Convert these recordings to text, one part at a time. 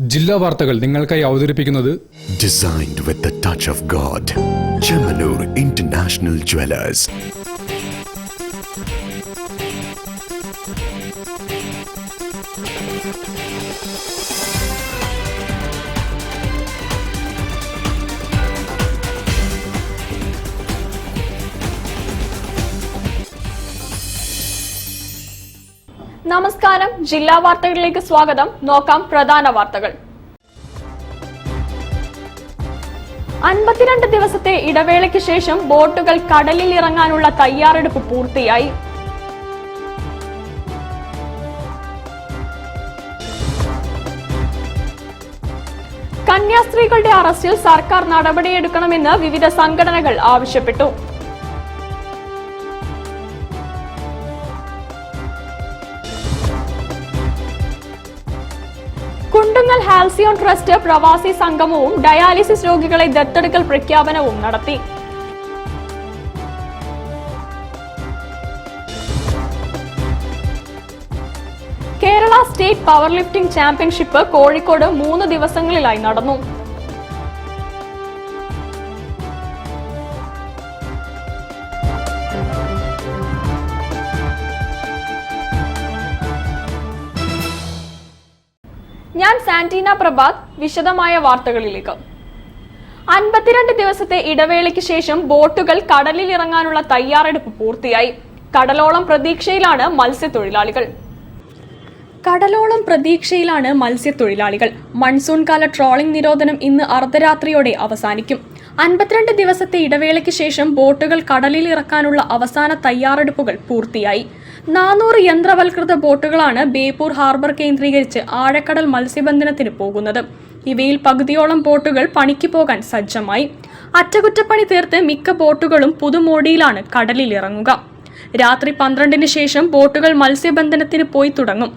ജില്ലാ വാർത്തകൾ നിങ്ങൾക്കായി അവതരിപ്പിക്കുന്നത് Designed with the touch of God. Chemanur International Jewelers. നമസ്കാരം, ജില്ലാ വാർത്തകളിലേക്ക് സ്വാഗതം. നോക്കാം പ്രധാന വാർത്തകൾ. 52 ദിവസത്തെ ഇടവേളയ്ക്ക് ശേഷം ബോട്ടുകൾ കടലിൽ ഇറങ്ങാനുള്ള തയ്യാറെടുപ്പ് പൂർത്തിയായി. കന്യാസ്ത്രീകളുടെ അറസ്റ്റിൽ സർക്കാർ നടപടിയെടുക്കണമെന്ന് വിവിധ സംഘടനകൾ ആവശ്യപ്പെട്ടു. കുണ്ടുങ്ങൽ ഹാൽസിയോൺ ട്രസ്റ്റ് പ്രവാസി സംഗമവും ഡയാലിസിസ് രോഗികളെ ദത്തെടുക്കൽ പ്രഖ്യാപനവും നടത്തി. Kerala state power lifting championship Kozhikode 3 ദിവസങ്ങളിലായി നടന്നു. ഞാൻ സാന്റീന പ്രഭാത്. വിശദമായ വാർത്തകളിലേക്ക്. 52 ദിവസത്തെ ഇടവേളയ്ക്ക് ശേഷം ബോട്ടുകൾ കടലിൽ ഇറങ്ങാനുള്ള തയ്യാറെടുപ്പ് പൂർത്തിയായി. കടലോളം പ്രതീക്ഷയിലാണ് മത്സ്യത്തൊഴിലാളികൾ. മൺസൂൺ കാല ട്രോളിംഗ് നിരോധനം ഇന്ന് അർദ്ധരാത്രിയോടെ അവസാനിക്കും. 52 ദിവസത്തെ ഇടവേളയ്ക്ക് ശേഷം ബോട്ടുകൾ കടലിൽ ഇറക്കാനുള്ള അവസാന തയ്യാറെടുപ്പുകൾ പൂർത്തിയായി. 400 യന്ത്രവൽകൃത ബോട്ടുകളാണ് ബേപ്പൂർ ഹാർബർ കേന്ദ്രീകരിച്ച് ആഴക്കടൽ മത്സ്യബന്ധനത്തിന് പോകുന്നത്. ഇവയിൽ പകുതിയോളം ബോട്ടുകൾ പണിക്ക് പോകാൻ സജ്ജമായി. അറ്റകുറ്റപ്പണി തീർത്ത് മിക്ക ബോട്ടുകളും പുതുമോടിയിലാണ് കടലിൽ ഇറങ്ങുക. രാത്രി 12-ന് ശേഷം ബോട്ടുകൾ മത്സ്യബന്ധനത്തിന് പോയി തുടങ്ങും.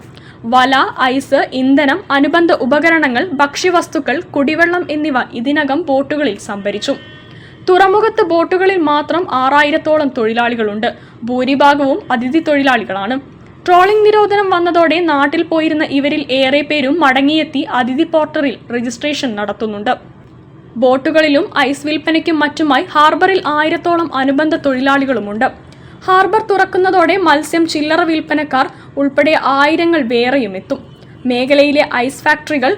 വല, ഐസ്, ഇന്ധനം, അനുബന്ധ ഉപകരണങ്ങൾ, ഭക്ഷ്യവസ്തുക്കൾ, കുടിവെള്ളം എന്നിവ ഇതിനകം ബോട്ടുകളിൽ സംഭരിച്ചു. തുറമുഖത്ത് ബോട്ടുകളിൽ മാത്രം 6000-ഓളം തൊഴിലാളികളുണ്ട്. ഭൂരിഭാഗവും അതിഥി തൊഴിലാളികളാണ്. ട്രോളിംഗ് നിരോധനം വന്നതോടെ നാട്ടിൽ പോയിരുന്ന ഇവരിൽ ഏറെ പേരും മടങ്ങിയെത്തി അതിഥി പോർട്ടറിൽ രജിസ്ട്രേഷൻ നടത്തുന്നുണ്ട്. ബോട്ടുകളിലും ഐസ് വിൽപ്പനയ്ക്കും മറ്റുമായി ഹാർബറിൽ 1000-ഓളം അനുബന്ധ തൊഴിലാളികളുമുണ്ട്. ഹാർബർ തുറക്കുന്നതോടെ മത്സ്യം ചില്ലറ വിൽപ്പനക്കാർ ഉൾപ്പെടെ 1000 വേറെയും എത്തും. മേഖലയിലെ ഐസ് ഫാക്ടറികൾ,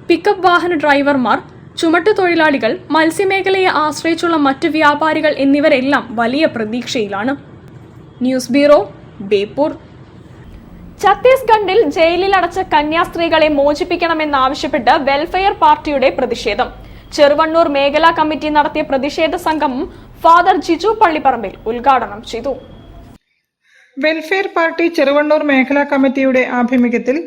പിക്കപ്പ് വാഹന ഡ്രൈവർമാർ, ചുമട്ടുതൊഴിലാളികൾ, മത്സ്യമേഖലയെ ആശ്രയിച്ചുള്ള മറ്റു വ്യാപാരികൾ എന്നിവരെല്ലാം വലിയ പ്രതീക്ഷയിലാണ്. News bureau, Beypore. ഛത്തീസ്ഗഡിൽ ജയിലിൽ അടച്ച കന്യാസ്ത്രീകളെ മോചിപ്പിക്കണമെന്നാവശ്യപ്പെട്ട് വെൽഫെയർ പാർട്ടിയുടെ പ്രതിഷേധം. ചെറുവണ്ണൂർ മേഖലാ കമ്മിറ്റി നടത്തിയ പ്രതിഷേധ സംഗമം ഫാദർ ജിജു പള്ളിപ്പറമ്പിൽ ഉദ്ഘാടനം ചെയ്തു. വെൽഫെയർ പാർട്ടി ചെറുവണ്ണൂർ മേഖലാ കമ്മിറ്റിയുടെ ആഭിമുഖ്യത്തിൽ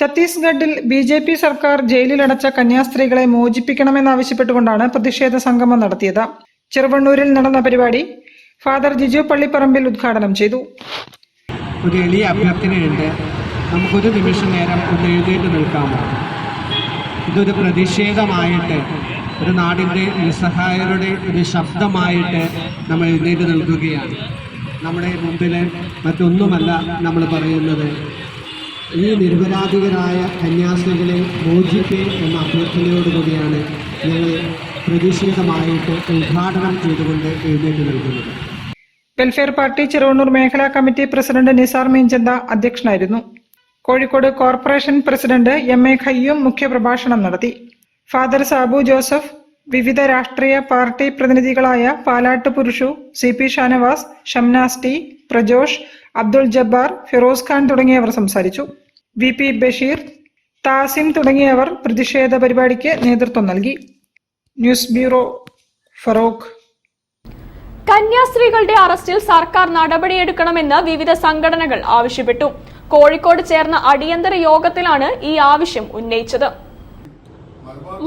ഛത്തീസ്ഗഡിൽ BJP സർക്കാർ ജയിലിലടച്ച കന്യാസ്ത്രീകളെ മോചിപ്പിക്കണമെന്നാവശ്യപ്പെട്ടുകൊണ്ടാണ് പ്രതിഷേധ സംഗമം നടത്തിയത്. ചെറുവണ്ണൂരിൽ നടന്ന പരിപാടി ഫാദർ ജിജു പള്ളിപ്പറമ്പിൽ ഉദ്ഘാടനം ചെയ്തു. ഒരു എളിയ അഭ്യർത്ഥനയുണ്ട്. നമുക്കൊരു നിമിഷം നേരം ഒന്ന് എഴുന്നേറ്റ് നിൽക്കാമോ? ഇതൊരു പ്രതിഷേധമായിട്ട്, ഒരു നാടിൻ്റെ നിസ്സഹായരുടെ ഒരു ശബ്ദമായിട്ട് നമ്മൾ എഴുന്നേറ്റ് നിൽക്കുകയാണ്. നമ്മുടെ മുമ്പിൽ മറ്റൊന്നുമല്ല നമ്മൾ പറയുന്നത്. ഈ നിരപരാധികളായ കന്യാസ്ത്രീകളെ മോചിപ്പേ എന്ന അഭ്യർത്ഥനയോടുകൂടിയാണ് ഞങ്ങൾ പ്രതിഷേധമായിട്ട് ഉദ്ഘാടനം ചെയ്തുകൊണ്ട് എഴുന്നേറ്റ് നൽകുന്നത്. വെൽഫെയർ പാർട്ടി ചെറുവണ്ണൂർ മേഖലാ കമ്മിറ്റി പ്രസിഡന്റ് നിസാർ മീഞ്ചന്ത അധ്യക്ഷനായിരുന്നു. Kozhikode corporation president MA Khayyum മുഖ്യപ്രഭാഷണം നടത്തി. ഫാദർ സാബു ജോസഫ്, വിവിധ രാഷ്ട്രീയ പാർട്ടി പ്രതിനിധികളായ പാലാട്ട് പുരുഷു, CP ഷാനവാസ്, ഷംനാസ് ടി, പ്രജോഷ്, അബ്ദുൾ ജബ്ബാർ, ഫിറോസ് ഖാൻ തുടങ്ങിയവർ സംസാരിച്ചു. VP ബഷീർ, താസിം തുടങ്ങിയവർ പ്രതിഷേധ പരിപാടിക്ക് നേതൃത്വം നൽകി. News bureau, Feroke. കന്യാസ്ത്രീകളുടെ അറസ്റ്റിൽ സർക്കാർ നടപടിയെടുക്കണമെന്ന് വിവിധ സംഘടനകൾ ആവശ്യപ്പെട്ടു. കോഴിക്കോട് ചേർന്ന അടിയന്തര യോഗത്തിലാണ് ഈ ആവശ്യം ഉന്നയിച്ചത്.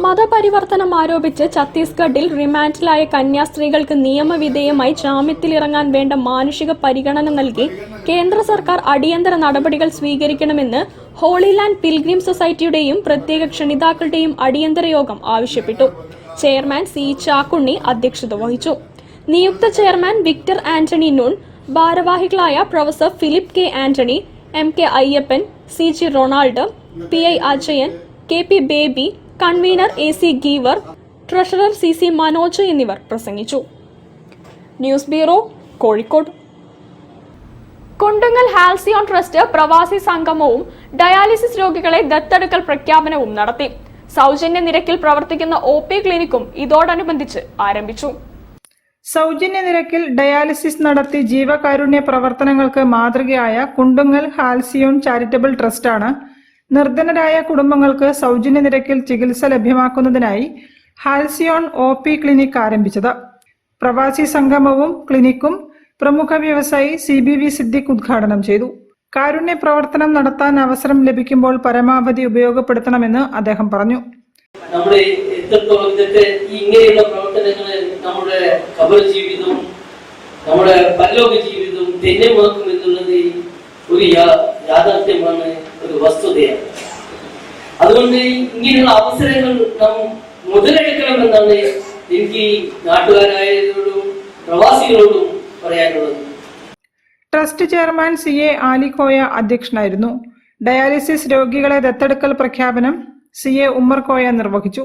മതപരിവർത്തനം ആരോപിച്ച് ഛത്തീസ്ഗഡിൽ റിമാൻഡിലായ കന്യാസ്ത്രീകൾക്ക് നിയമവിധേയമായി ജാമ്യത്തിലിറങ്ങാൻ വേണ്ട മാനുഷിക പരിഗണന നൽകി കേന്ദ്ര സർക്കാർ അടിയന്തര നടപടികൾ സ്വീകരിക്കണമെന്ന് ഹോളി ലാൻഡ് പിൽഗ്രിം സൊസൈറ്റിയുടെയും പ്രത്യേക ക്ഷണിതാക്കളുടെയും അടിയന്തര യോഗം ആവശ്യപ്പെട്ടു. ചെയർമാൻ C ചാക്കുണ്ണി അധ്യക്ഷത വഹിച്ചു. നിയുക്ത ചെയർമാൻ വിക്ടർ ആന്റണി നൂൺ, ഭാരവാഹികളായ professor Philip K Antony, MK Ayyappan, CG Ronald, PI Ajayan, KP Baby, convener AC Geevar, treasurer CC Manoj എന്നിവർ പ്രസംഗിച്ചു. News bureau, Kozhikode. Kondungal Halcyon trust പ്രവാസി സംഗമവും ഡയാലിസിസ് രോഗികളെ ദത്തെടുക്കൽ പ്രഖ്യാപനവും നടത്തി. സൗജന്യ നിരക്കിൽ പ്രവർത്തിക്കുന്ന OP ക്ലിനിക്കും ഇതോടനുബന്ധിച്ച് ആരംഭിച്ചു. സൗജന്യ നിരക്കിൽ ഡയാലിസിസ് നടത്തി ജീവകാരുണ്യ പ്രവർത്തനങ്ങൾക്ക് മാതൃകയായ കുണ്ടുങ്ങൽ ഹാൽസിയോൺ ചാരിറ്റബിൾ ട്രസ്റ്റാണ് നിർധനരായ കുടുംബങ്ങൾക്ക് സൗജന്യ നിരക്കിൽ ചികിത്സ ലഭ്യമാക്കുന്നതിനായി ഹാൽസിയോൺ OP ക്ലിനിക് ആരംഭിച്ചത്. പ്രവാസി സംഗമവും ക്ലിനിക്കും പ്രമുഖ വ്യവസായി CBV സിദ്ദിഖ് ഉദ്ഘാടനം ചെയ്തു. കാരുണ്യ പ്രവർത്തനം നടത്താൻ അവസരം ലഭിക്കുമ്പോൾ പരമാവധി ഉപയോഗപ്പെടുത്തണമെന്ന് അദ്ദേഹം പറഞ്ഞു. നമ്മുടെ എത്രത്തോളം ഇതൊക്കെ ഇങ്ങനെയുള്ള പ്രവർത്തനങ്ങൾ നമ്മുടെ കബർ ജീവിതവും നമ്മുടെ പരലോക ജീവിതവും തന്നെ മുടക്കും എന്നുള്ളത് ഒരു യാഥാർത്ഥ്യമാണ്, ഒരു വസ്തുതയാണ്. അതുകൊണ്ട് ഇങ്ങനെയുള്ള അവസരങ്ങൾ നാം മുതലെടുക്കണമെന്നാണ് എനിക്ക് നാട്ടുകാരായവരോടും പ്രവാസികളോടും പറയാനുള്ളത്. ട്രസ്റ്റ് ചെയർമാൻ CA ആലിക്കോയ അധ്യക്ഷനായിരുന്നു. ഡയാലിസിസ് രോഗികളെ ദത്തെടുക്കൽ പ്രഖ്യാപനം CA ഉമ്മർകോയ നിർവഹിച്ചു.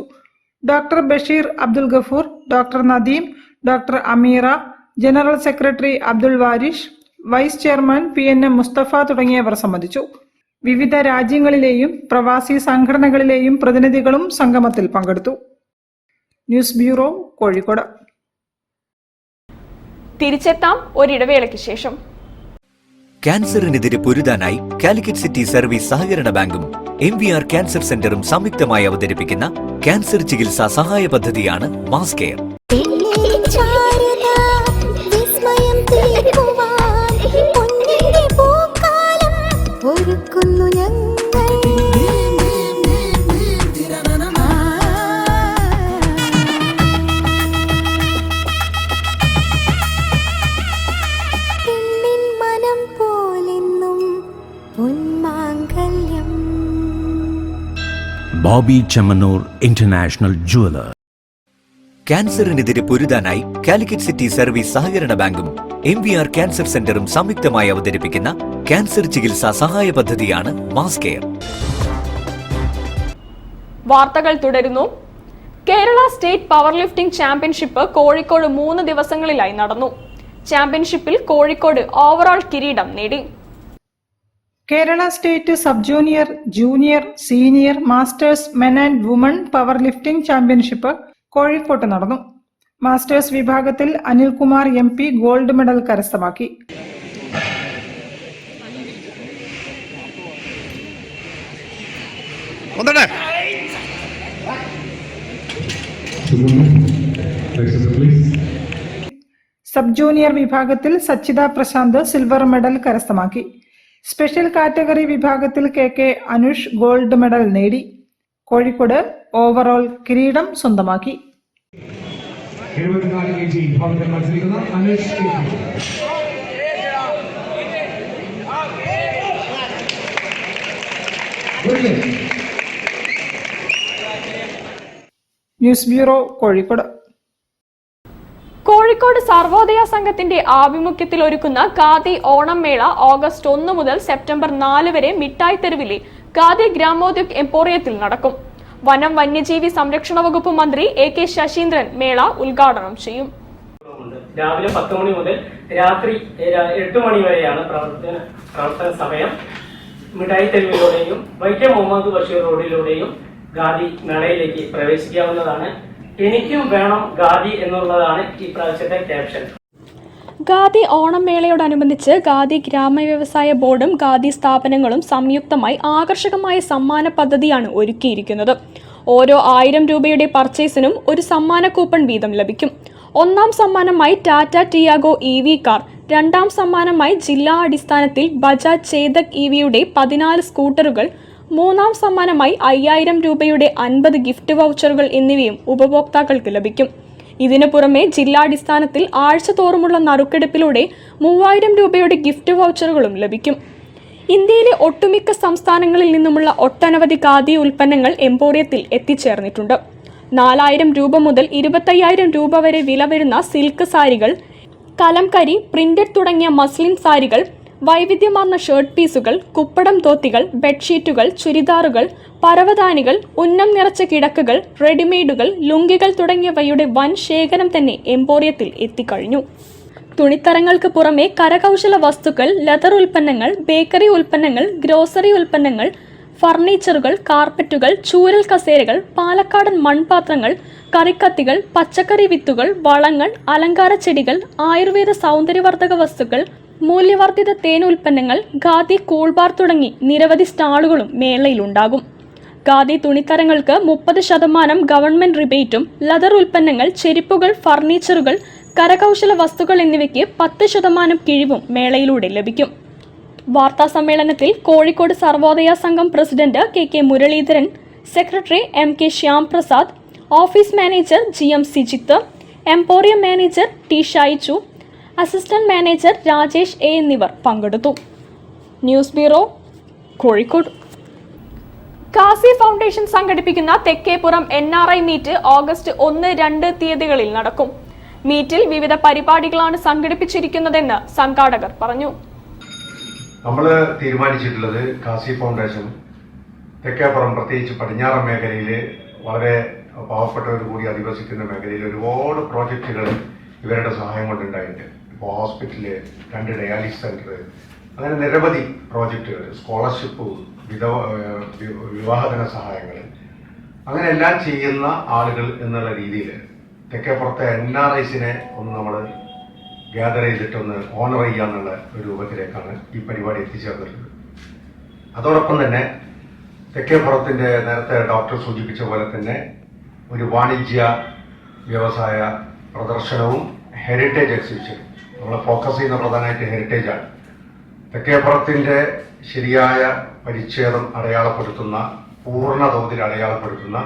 Doctor Basheer Abdul Gafoor, doctor Nadeem, doctor Ameera, general secretary Abdul Varish, vice chairman PNM Mustafa തുടങ്ങിയവർ സംബന്ധിച്ചു. വിവിധ രാജ്യങ്ങളിലെയും പ്രവാസി സംഘടനകളിലെയും പ്രതിനിധികളും സംഗമത്തിൽ പങ്കെടുത്തു. News bureau, Kozhikode. തിരിച്ചെത്താം ഒരിടവേളയ്ക്ക് ശേഷം. ക്യാൻസറിനെതിരെ പൊരുതാനായി കാലിക്കറ്റ് സിറ്റി സർവീസ് സഹകരണ ബാങ്കും MVR ക്യാൻസർ സെന്ററും സംയുക്തമായി അവതരിപ്പിക്കുന്ന ക്യാൻസർ ചികിത്സാ സഹായ പദ്ധതിയാണ് mass care. Bobby Chemmanur international jeweller. ക്യാൻസറിനെതിരെ പൊരുതാനായി കാലിക്കറ്റ് സിറ്റി സർവീസ് സഹകരണ ബാങ്കും MVR ക്യാൻസർ സെന്ററും സംയുക്തമായി അവതരിപ്പിക്കുന്ന ക്യാൻസർ ചികിത്സാ സഹായ പദ്ധതിയാണ് മാസ് കെയർ. വാർത്തകൾ തുടരുന്നു. Kerala state power lifting championship Kozhikode 3 ദിവസങ്ങളിലായി നടന്നു. ചാമ്പ്യൻഷിപ്പിൽ കോഴിക്കോട് ഓവറോൾ കിരീടം നേടി. Kerala state sub junior, junior, senior, masters men and women power lifting championship കോഴിക്കോട്ട് നടന്നു. മാസ്റ്റേഴ്സ് വിഭാഗത്തിൽ അനിൽകുമാർ MP ഗോൾഡ് മെഡൽ കരസ്ഥമാക്കി. സബ് ജൂനിയർ വിഭാഗത്തിൽ സച്ചിത പ്രശാന്ത് സിൽവർ മെഡൽ കരസ്ഥമാക്കി. സ്പെഷ്യൽ കാറ്റഗറി വിഭാഗത്തിൽ KK അനുഷ് ഗോൾഡ് മെഡൽ നേടി. കോഴിക്കോട് ഓവറോൾ കിരീടം സ്വന്തമാക്കി. News bureau, Kozhikode. കോഴിക്കോട് സർവോദയ സംഘത്തിന്റെ ആഭിമുഖ്യത്തിൽ ഒരുക്കുന്ന ഖാദി ഓണം മേള ഓഗസ്റ്റ് 1 മുതൽ സെപ്റ്റംബർ 4 വരെ മിഠായി തെരുവിലെ ഖാദി ഗ്രാമോദ്योग എംപോറിയത്തിൽ നടക്കും. വനം വന്യജീവി സംരക്ഷണ വകുപ്പ് മന്ത്രി AK ശശീന്ദ്രൻ മേള ഉദ്ഘാടനം ചെയ്യും. രാവിലെ 10 മണി മുതൽ രാത്രി 8 മണി വരെയാണ് പ്രവർത്തന സമയം. മിഠായി തെരുവിലൂടെയും വൈക്കം മുഹമ്മദ് ബഷീർ റോഡിലൂടെയും ഖാദി മേളയിലേക്ക് പ്രവേശിക്കാവുന്നതാണ്. എനിക്കും വേണം ഖാദി എന്നുള്ളതാണ് ഈ പ്രാവശ്യത്തെ ക്യാപ്ഷൻ. ഖാദി ഓണം മേളയോടനുബന്ധിച്ച് ഖാദി ഗ്രാമ വ്യവസായ ബോർഡും ഖാദി സ്ഥാപനങ്ങളും സംയുക്തമായി ആകർഷകമായ സമ്മാന പദ്ധതിയാണ് ഒരുക്കിയിരിക്കുന്നത്. ഓരോ 1000 രൂപയുടെ പർച്ചേസിനും ഒരു സമ്മാന കൂപ്പൺ വീതം ലഭിക്കും. ഒന്നാം സമ്മാനമായി ടാറ്റ ടിയാഗോ EV കാർ, രണ്ടാം സമ്മാനമായി ജില്ലാ അടിസ്ഥാനത്തിൽ ബജാജ് ചേതക് EVയുടെ 14 സ്കൂട്ടറുകൾ, മൂന്നാം സമ്മാനമായി 5000 രൂപയുടെ 50 ഗിഫ്റ്റ് വൗച്ചറുകൾ എന്നിവയും ഉപഭോക്താക്കൾക്ക് ലഭിക്കും. ഇതിനു പുറമെ ജില്ലാടിസ്ഥാനത്തിൽ ആഴ്ചതോറുമുള്ള നറുക്കെടുപ്പിലൂടെ 3000 രൂപയുടെ ഗിഫ്റ്റ് വൗച്ചറുകളും ലഭിക്കും. ഇന്ത്യയിലെ ഒട്ടുമിക്ക സംസ്ഥാനങ്ങളിൽ നിന്നുമുള്ള ഒട്ടനവധി ഖാദി ഉൽപ്പന്നങ്ങൾ എംപോറിയത്തിൽ എത്തിച്ചേർന്നിട്ടുണ്ട്. 4000 രൂപ മുതൽ 25000 രൂപ വരെ വില വരുന്ന സിൽക്ക് സാരികൾ, കലംകരി, പ്രിന്റഡ് തുടങ്ങിയ മസ്ലിൻ സാരികൾ, വൈവിധ്യമാർന്ന ഷർട്ട് പീസുകൾ, കുപ്പടം തോത്തികൾ, ബെഡ്ഷീറ്റുകൾ, ചുരിദാറുകൾ, പരവതാനികൾ, ഉന്നം നിറച്ച കിടക്കകൾ, റെഡിമെയ്ഡുകൾ, ലുങ്കികൾ തുടങ്ങിയവയുടെ വൻ ശേഖരം തന്നെ എംപോറിയത്തിൽ എത്തിക്കഴിഞ്ഞു. തുണിത്തരങ്ങൾക്ക് പുറമെ കരകൗശല വസ്തുക്കൾ, ലെതർ ഉൽപ്പന്നങ്ങൾ, ബേക്കറി ഉൽപ്പന്നങ്ങൾ, ഗ്രോസറി ഉൽപ്പന്നങ്ങൾ, ഫർണിച്ചറുകൾ, കാർപ്പറ്റുകൾ, ചൂരൽ കസേരകൾ, പാലക്കാടൻ മൺപാത്രങ്ങൾ, കറിക്കത്തികൾ, പച്ചക്കറി വിത്തുകൾ, വളങ്ങൾ, അലങ്കാര ചെടികൾ, ആയുർവേദ സൗന്ദര്യവർദ്ധക വസ്തുക്കൾ, മൂല്യവർദ്ധിത തേൻ ഉൽപ്പന്നങ്ങൾ, ഖാദി, കൂൾബാർ തുടങ്ങി നിരവധി സ്റ്റാളുകളും മേളയിലുണ്ടാകും. ഖാദി തുണിത്തരങ്ങൾക്ക് 30% ഗവൺമെന്റ് റിബേറ്റും, ലെതർ ഉൽപ്പന്നങ്ങൾ, ചെരുപ്പുകൾ, ഫർണിച്ചറുകൾ, കരകൗശല വസ്തുക്കൾ എന്നിവയ്ക്ക് 10% കിഴിവും മേളയിലൂടെ ലഭിക്കും. വാർത്താ സമ്മേളനത്തിൽ Kozhikode Sarvodaya Sangham president K Muraleedharan, secretary MK Shyamprasad, office manager GM Sijith, emporium manager T Shaiju, assistant manager Rajesh A എന്നിവർ പങ്കെടുത്തു. News bureau, Kozhikode. Kasi foundation സംഘടിപ്പിക്കുന്ന തെക്കേപ്പുറം NRI മീറ്റ് ഓഗസ്റ്റ് 1-2 തീയതികളിൽ നടക്കും. മീറ്റിൽ വിവിധ പരിപാടികളാണ് സംഘടിപ്പിച്ചിരിക്കുന്നതെന്ന് സംഘാടകർ പറഞ്ഞു. നമ്മൾ തീരുമാനിച്ചിട്ടുള്ളത് കാസി ഫൗണ്ടേഷൻ തെക്കേപ്പുറം, പ്രത്യേകിച്ച് പടിഞ്ഞാറൻ മേഖലയിൽ വളരെ പാവപ്പെട്ടവർ കൂടി അധിവസിക്കുന്ന മേഖലയിൽ ഒരുപാട് പ്രോജക്റ്റുകൾ ഇവരുടെ സഹായം കൊണ്ടുണ്ടായിട്ടുണ്ട്. ഇപ്പോൾ ഹോസ്പിറ്റല്, 2 ഡയാലിസിസ് സെന്റർ, അങ്ങനെ നിരവധി പ്രോജക്റ്റുകൾ, സ്കോളർഷിപ്പ്, വിവാഹധന സഹായങ്ങൾ, അങ്ങനെ എല്ലാം ചെയ്യുന്ന ആളുകൾ എന്നുള്ള രീതിയിൽ തെക്കേപ്പുറത്തെ NRIസിനെ ഒന്ന് നമ്മൾ ഗ്യാദർ ചെയ്തിട്ടൊന്ന് ഓണർ ചെയ്യാന്നുള്ള ഒരു രൂപത്തിലേക്കാണ് ഈ പരിപാടി എത്തിച്ചേർന്നിട്ടുള്ളത്. അതോടൊപ്പം തന്നെ തെക്കേപ്പുറത്തിന്റെ നേരത്തെ ഡോക്ടർ സൂചിപ്പിച്ച പോലെ തന്നെ ഒരു വാണിജ്യ വ്യവസായ പ്രദർശനവും ഹെറിറ്റേജ് എക്സിബിഷനും. നമ്മൾ ഫോക്കസ് ചെയ്യുന്ന പ്രധാനമായിട്ട് ഹെറിറ്റേജാണ്. തെക്കേപ്പുറത്തിന്റെ ശരിയായ പരിച്ഛേദം അടയാളപ്പെടുത്തുന്ന, പൂർണ്ണ തോതിൽ അടയാളപ്പെടുത്തുന്ന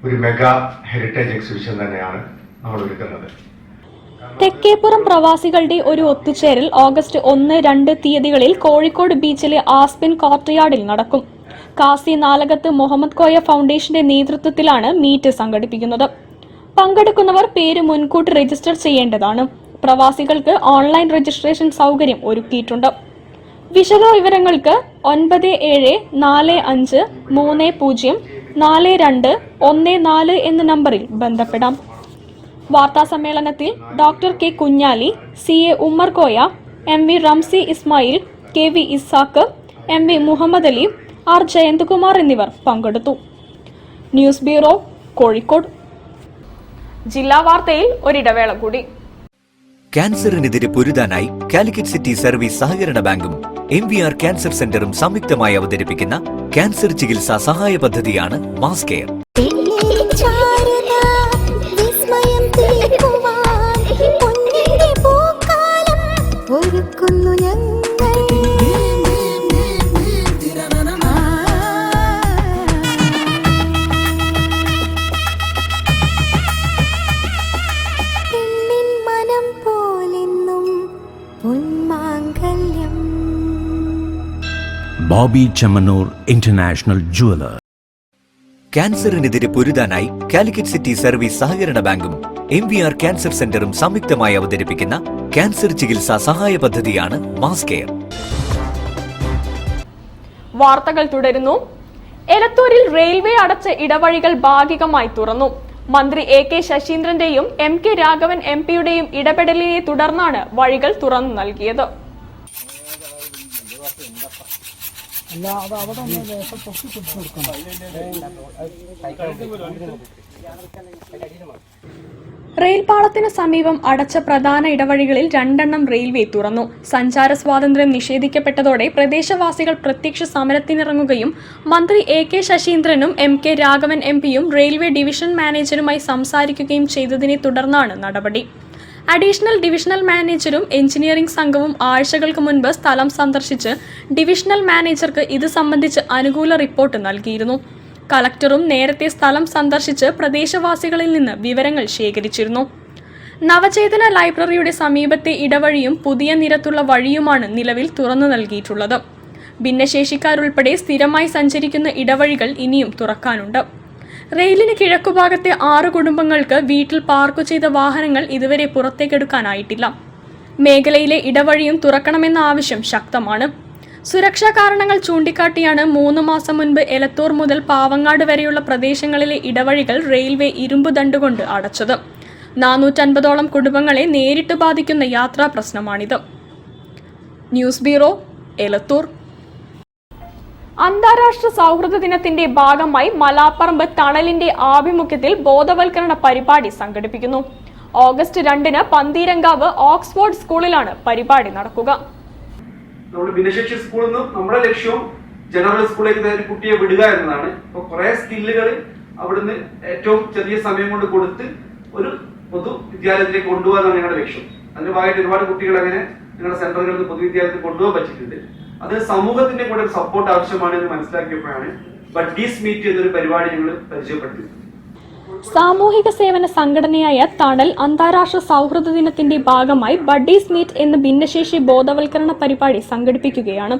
ഒരു മെഗാ ഹെറിറ്റേജ് എക്സിബിഷൻ തന്നെയാണ് നമ്മൾ ഒരുക്കുന്നത്. തെക്കേപ്പുറം പ്രവാസികളുടെ ഒരു ഒത്തുചേരൽ ഓഗസ്റ്റ് 1-2 തീയതികളിൽ കോഴിക്കോട് ബീച്ചിലെ ആസ്പിൻ കോർട്ട്യാർഡിൽ നടക്കും. കാസി നാലകത്ത് മുഹമ്മദ് കോയ ഫൗണ്ടേഷന്റെ നേതൃത്വത്തിലാണ് മീറ്റ് സംഘടിപ്പിക്കുന്നത്. പങ്കെടുക്കുന്നവർ പേര് മുൻകൂട്ടി രജിസ്റ്റർ ചെയ്യേണ്ടതാണ്. പ്രവാസികൾക്ക് ഓൺലൈൻ രജിസ്ട്രേഷൻ സൗകര്യം ഒരുക്കിയിട്ടുണ്ട്. വിശദ വിവരങ്ങൾക്ക് 9745304214 എന്ന നമ്പറിൽ ബന്ധപ്പെടാം. വാർത്താ സമ്മേളനത്തിൽ doctor K Kunhali, CA Ummer Koya, MV Ramsi Ismail, KV Ishaq, MV Muhammad Ali, R Jayanthakumar എന്നിവർ പങ്കെടുത്തു. News bureau, Kozhikode. ജില്ലാ വാർത്തയിൽ ഒരിടവേള കൂടി. ക്യാൻസറിനെതിരെ പൊരുതാനായി കാലിക്കറ്റ് സിറ്റി സർവീസ് സഹകരണ ബാങ്കും MVR ക്യാൻസർ സെന്ററും സംയുക്തമായി അവതരിപ്പിക്കുന്ന ക്യാൻസർ ചികിത്സാ സഹായ പദ്ധതിയാണ് mass care. Bobby Chemmanur international jeweller. ക്യാൻസറിനെതിരെ പൊരുതാനായി കാലിക്കറ്റ് സിറ്റി സർവീസ് സഹകരണ ബാങ്കും MVR ക്യാൻസർ സെന്ററും സംയുക്തമായി അവതരിപ്പിക്കുന്ന ക്യാൻസർ ചികിത്സാ സഹായ പദ്ധതിയാണ് മാസ് കെയർ. വാർത്തകൾ തുടരുന്നു. എലത്തൂരിൽ റെയിൽവേ അടച്ച ഇടവഴികൾ ഭാഗികമായി തുറന്നു. മന്ത്രി AK ശശീന്ദ്രന്റെയും MK രാഘവൻ MPയുടെയും ഇടപെടലിനെ തുടർന്നാണ് വഴികൾ തുറന്നു നൽകിയത്. റെയിൽപാളത്തിന് സമീപം അടച്ച പ്രധാന ഇടവഴികളിൽ 2 റെയിൽവേ തുറന്നു. സഞ്ചാര സ്വാതന്ത്ര്യം നിഷേധിക്കപ്പെട്ടതോടെ പ്രദേശവാസികൾ പ്രത്യക്ഷ സമരത്തിനിറങ്ങുകയും മന്ത്രി AK ശശീന്ദ്രനും MK രാഘവൻ MPയും റെയിൽവേ ഡിവിഷൻ മാനേജറുമായി സംസാരിക്കുകയും ചെയ്തതിനെ തുടർന്നാണ് നടപടി. അഡീഷണൽ ഡിവിഷണൽ മാനേജരും എഞ്ചിനീയറിംഗ് സംഘവും ആഴ്ചകൾക്ക് മുൻപ് സ്ഥലം സന്ദർശിച്ച് ഡിവിഷണൽ മാനേജർക്ക് ഇത് സംബന്ധിച്ച് അനുകൂല റിപ്പോർട്ട് നൽകിയിരുന്നു. കളക്ടറും നേരത്തെ സ്ഥലം സന്ദർശിച്ച് പ്രദേശവാസികളിൽ നിന്ന് വിവരങ്ങൾ ശേഖരിച്ചിരുന്നു. നവചേതന ലൈബ്രറിയുടെ സമീപത്തെ ഇടവഴിയും പുതിയ നിരത്തുള്ള വഴിയുമാണ് നിലവിൽ തുറന്നു നൽകിയിട്ടുള്ളത്. ഭിന്നശേഷിക്കാരുൾപ്പെടെ സ്ഥിരമായി സഞ്ചരിക്കുന്ന ഇടവഴികൾ ഇനിയും തുറക്കാനുണ്ട്. റെയിലിന് കിഴക്കുഭാഗത്തെ 6 കുടുംബങ്ങൾക്ക് വീട്ടിൽ പാർക്ക് ചെയ്ത വാഹനങ്ങൾ ഇതുവരെ പുറത്തേക്കെടുക്കാനായിട്ടില്ല. മേഖലയിലെ ഇടവഴിയും തുറക്കണമെന്ന ആവശ്യം ശക്തമാണ്. സുരക്ഷാ കാരണങ്ങൾ ചൂണ്ടിക്കാട്ടിയാണ് 3 മാസം മുൻപ് എലത്തൂർ മുതൽ പാവങ്ങാട് വരെയുള്ള പ്രദേശങ്ങളിലെ ഇടവഴികൾ റെയിൽവേ ഇരുമ്പ് ദണ്ടുകൊണ്ട് അടച്ചത്. 450ഓളം കുടുംബങ്ങളെ നേരിട്ട് ബാധിക്കുന്ന യാത്രാ പ്രശ്നമാണിത്. News bureau, Elathur. അന്താരാഷ്ട്ര സൗഹൃദ ദിനത്തിന്റെ ഭാഗമായി മലാപ്പറമ്പ് തണലിന്റെ ആഭിമുഖ്യത്തിൽ ബോധവൽക്കരണ പരിപാടി സംഘടിപ്പിക്കുന്നു. ഓഗസ്റ്റ് 2-ന് പന്തീരങ്കാവ് ഓക്സ്ഫോർഡ് സ്കൂളിലാണ് പരിപാടി നടക്കുക. നമ്മൾ ഭിന്നശേഷി സ്കൂളിൽ നിന്നും നമ്മുടെ ലക്ഷ്യവും ജനറൽ സ്കൂളിലേക്ക് ഒരു കുട്ടിയെ വിടുക എന്നതാണ്. അപ്പോൾ കുറെ സ്കില്ലുകൾ അവിടുന്ന് ഏറ്റവും ചെറിയ സമയം കൊണ്ട് കൊടുത്ത് ഒരു പൊതു വിദ്യാലയത്തിലേക്ക് കൊണ്ടുപോകാനാണ് ഞങ്ങളുടെ ലക്ഷ്യം. അതിന്റെ ഭാഗമായിട്ട് ഒരുപാട് കുട്ടികൾ അങ്ങനെ ഞങ്ങളുടെ സെന്ററുകളിൽ നിന്ന് പൊതുവിദ്യാലയത്തിൽ കൊണ്ടുപോകാൻ പറ്റിയിട്ടുണ്ട്. അതിന് സമൂഹത്തിന്റെ കൂടെ ഒരു സപ്പോർട്ട് ആവശ്യമാണ് എന്ന് മനസ്സിലാക്കിയപ്പോഴാണ് ബഡ്ഡീസ് മീറ്റ് എന്നൊരു പരിപാടി ഞങ്ങൾ പരിചയപ്പെടുത്തിയത്. സാമൂഹിക സേവന സംഘടനയായ തണൽ അന്താരാഷ്ട്ര സൗഹൃദ ദിനത്തിന്റെ ഭാഗമായി ബഡ്ഡീസ് മീറ്റ് എന്ന ഭിന്നശേഷി ബോധവൽക്കരണ പരിപാടി സംഘടിപ്പിക്കുകയാണ്.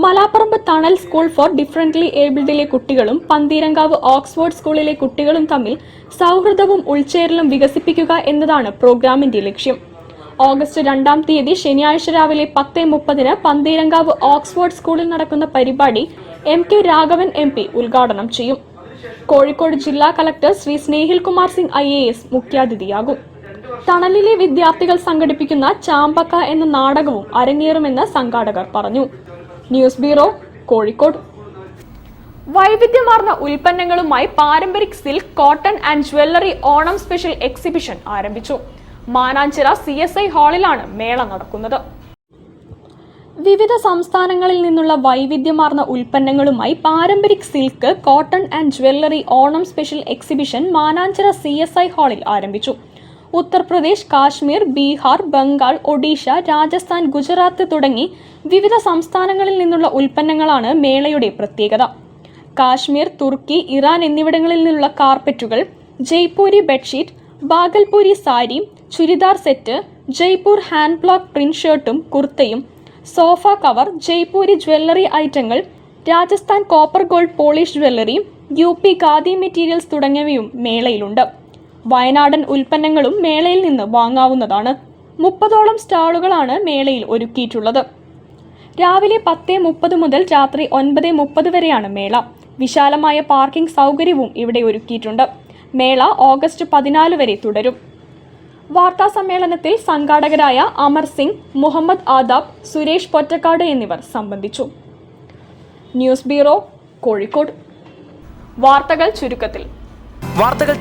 മലാപ്പറമ്പ് തണൽ സ്കൂൾ ഫോർ ഡിഫറന്റ്ലി ഏബിൾഡിലെ കുട്ടികളും പന്തീരങ്കാവ് ഓക്സ്ഫോർഡ് സ്കൂളിലെ കുട്ടികളും തമ്മിൽ സൗഹൃദവും ഉൾച്ചേരലും വികസിപ്പിക്കുക എന്നതാണ് പ്രോഗ്രാമിന്റെ ലക്ഷ്യം. ഓഗസ്റ്റ് 2-ാം തീയതി ശനിയാഴ്ച രാവിലെ 10:30-ന് പന്തീരങ്കാവ് ഓക്സ്ഫോർഡ് സ്കൂളിൽ നടക്കുന്ന പരിപാടി MK രാഘവൻ MP ഉദ്ഘാടനം ചെയ്യും. കോഴിക്കോട് ജില്ലാ കളക്ടർ ശ്രീ സ്നേഹിൽ കുമാർ സിംഗ് IAS മുഖ്യാതിഥിയാകും. തണലിലെ വിദ്യാർത്ഥികൾ സംഘടിപ്പിക്കുന്ന ചാമ്പക്ക എന്ന നാടകവും അരങ്ങേറുമെന്ന് സംഘാടകർ പറഞ്ഞു. News bureau, Kozhikode. വൈവിധ്യമാർന്ന ഉൽപ്പന്നങ്ങളുമായി Paramparik silk, cotton and jewellery Onam special exhibition ആരംഭിച്ചു. മാനാഞ്ചിറ CSI ഹാളിലാണ് മേള നടക്കുന്നത്. വിവിധ സംസ്ഥാനങ്ങളിൽ നിന്നുള്ള വൈവിധ്യമാർന്ന ഉൽപ്പന്നങ്ങളുമായി Paramparik silk, cotton and jewellery Onam special exhibition Mananchira CSI ഹാളിൽ ആരംഭിച്ചു. ഉത്തർപ്രദേശ്, കാശ്മീർ, ബീഹാർ, ബംഗാൾ, ഒഡീഷ, രാജസ്ഥാൻ, ഗുജറാത്ത് തുടങ്ങി വിവിധ സംസ്ഥാനങ്ങളിൽ നിന്നുള്ള ഉൽപ്പന്നങ്ങളാണ് മേളയുടെ പ്രത്യേകത. കാശ്മീർ, തുർക്കി, ഇറാൻ എന്നിവിടങ്ങളിൽ നിന്നുള്ള കാർപ്പറ്റുകൾ, Jaipuri bedsheet, Bhagalpuri sari, churidar set, Jaipur hand block print ഷർട്ടും കുർത്തയും, സോഫ കവർ, ജയ്പൂരി ജ്വല്ലറി ഐറ്റങ്ങൾ, Rajasthan copper gold polish jewellery, UP khadi materials തുടങ്ങിയവയും മേളയിലുണ്ട്. വയനാടൻ ഉൽപ്പന്നങ്ങളും മേളയിൽ നിന്ന് വാങ്ങാവുന്നതാണ്. 30ഓളം സ്റ്റാളുകളാണ് മേളയിൽ ഒരുക്കിയിട്ടുള്ളത്. രാവിലെ 10:30 മുതൽ രാത്രി 9:30 വരെയാണ് മേള. വിശാലമായ പാർക്കിംഗ് സൗകര്യവും ഇവിടെ ഒരുക്കിയിട്ടുണ്ട്. മേള ഓഗസ്റ്റ് 14 വരെ തുടരും. വാർത്താ സമ്മേളനത്തിൽ സംഘാടകരായ അമർ സിംഗ്, മുഹമ്മദ് ആദാബ്, സുരേഷ് പൊറ്റക്കാട് എന്നിവർ സംബന്ധിച്ചു. News bureau, Kozhikode. വാർത്തകൾ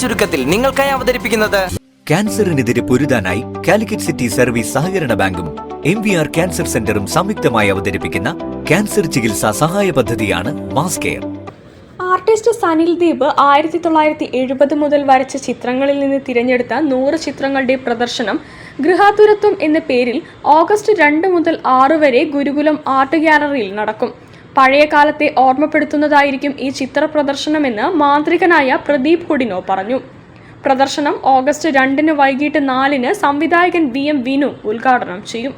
ചുരുക്കത്തിൽ നിങ്ങൾക്കായി അവതരിപ്പിക്കുന്നത് ക്യാൻസറിനെതിരെ പൊരുതാനായി കാലിക്കറ്റ് സിറ്റി സർവീസ് സഹകരണ ബാങ്കും MVR ക്യാൻസർ സെന്ററും സംയുക്തമായി അവതരിപ്പിക്കുന്ന ക്യാൻസർ ചികിത്സാ സഹായ പദ്ധതിയാണ് mass care. Artist Sanil Deep 1970 മുതൽ വരച്ച ചിത്രങ്ങളിൽ നിന്ന് തിരഞ്ഞെടുത്ത 100 ചിത്രങ്ങളുടെ പ്രദർശനം ഗൃഹാതുരത്വം എന്ന പേരിൽ ഓഗസ്റ്റ് 2 മുതൽ 6 വരെ ഗുരുകുലം ആർട്ട് ഗ്യാലറിയിൽ നടക്കും. പഴയ കാലത്തെ ഓർമ്മപ്പെടുത്തുന്നതായിരിക്കും ഈ ചിത്ര പ്രദർശനമെന്ന് മാന്ത്രികനായ പ്രദീപ് കുടിനോ പറഞ്ഞു. പ്രദർശനം ഓഗസ്റ്റ് 2-ന് വൈകിട്ട് 4-ന് സംവിധായകൻ VM വിനു ഉദ്ഘാടനം ചെയ്യും.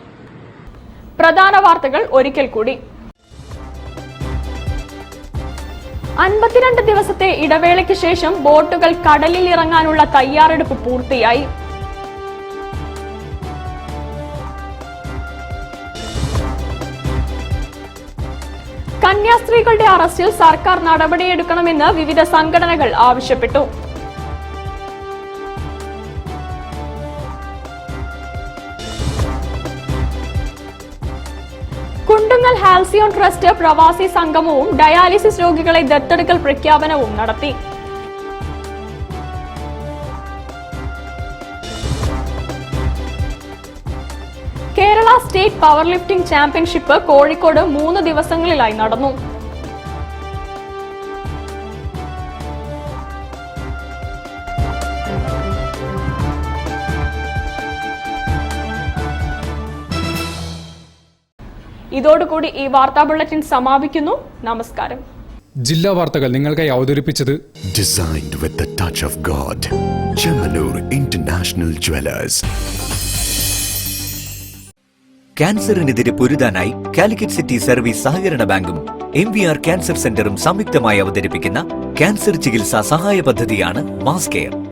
പ്രധാന വാർത്തകൾ ഒരിക്കൽ കൂടി. 52 ദിവസത്തെ ഇടവേളയ്ക്ക് ശേഷം ബോട്ടുകൾ കടലിൽ ഇറങ്ങാനുള്ള തയ്യാറെടുപ്പ് പൂർത്തിയായി. കന്യാസ്ത്രീകളുടെ അറസ്റ്റിൽ സർക്കാർ നടപടിയെടുക്കണമെന്ന് വിവിധ സംഘടനകൾ ആവശ്യപ്പെട്ടു. കുണ്ടുങ്ങൽ ഹാൽസിയോൺ ട്രസ്റ്റ് പ്രവാസി സംഗമവും ഡയാലിസിസ് രോഗികളെ ദത്തെടുക്കൽ പ്രഖ്യാപനവും നടത്തി. Kerala state power lifting championship Kozhikode 3 ദിവസങ്ങളിലായി നടന്നു. ഇതോടുകൂടി ഈ വാർത്താ ബുള്ളറ്റിൻ സമാപിക്കുന്നു. നമസ്കാരം. ജില്ലാ വാർത്തകൾ നിങ്ങൾക്കായി അവതരിപ്പിച്ചത് Designed with the touch of God. Chamanur International Jewelers. ക്യാൻസറിനെതിരെ പൊരുതാനായി കാലിക്കറ്റ് സിറ്റി സർവീസ് സഹകരണ ബാങ്കും MVR ക്യാൻസർ സെന്ററും സംയുക്തമായി അവതരിപ്പിക്കുന്ന ക്യാൻസർ ചികിത്സാ സഹായ പദ്ധതിയാണ് മാസ് കെയർ.